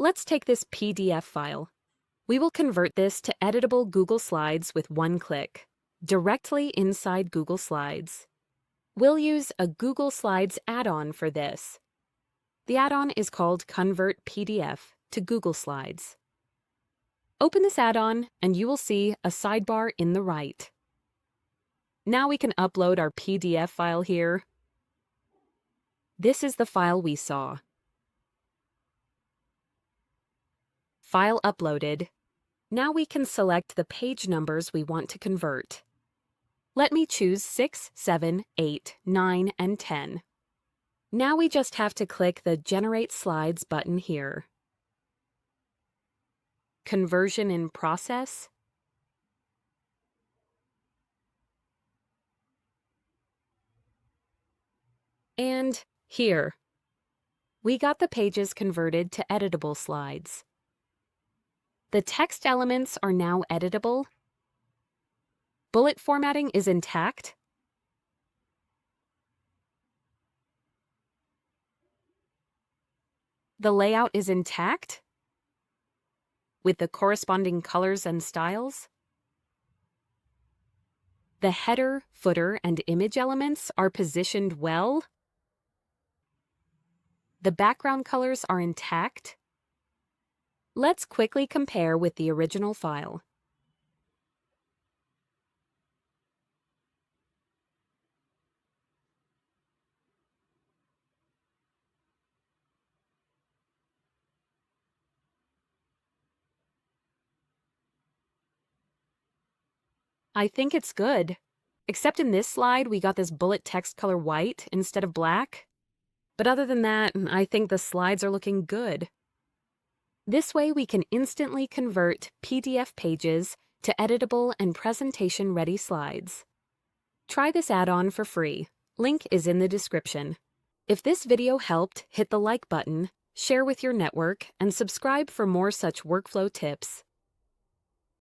Let's take this PDF file. We will convert this to editable Google Slides with one click, directly inside Google Slides. We'll use a Google Slides add-on for this. The add-on is called Convert PDF to Google Slides. Open this add-on and you will see a sidebar in the right. Now we can upload our PDF file here. This is the file we saw. File uploaded. Now we can select the page numbers we want to convert. Let me choose 6, 7, 8, 9, and 10. Now we just have to click the Generate Slides button here. Conversion in process. And here. We got the pages converted to editable slides. The text elements are now editable. Bullet formatting is intact. The layout is intact, with the corresponding colors and styles. The header, footer, and image elements are positioned well. The background colors are intact. Let's quickly compare with the original file. I think it's good. Except in this slide, we got this bullet text color white instead of black. But other than that, I think the slides are looking good. This way we can instantly convert PDF pages to editable and presentation-ready slides. Try this add-on for free. Link is in the description. If this video helped, hit the like button, share with your network, and subscribe for more such workflow tips.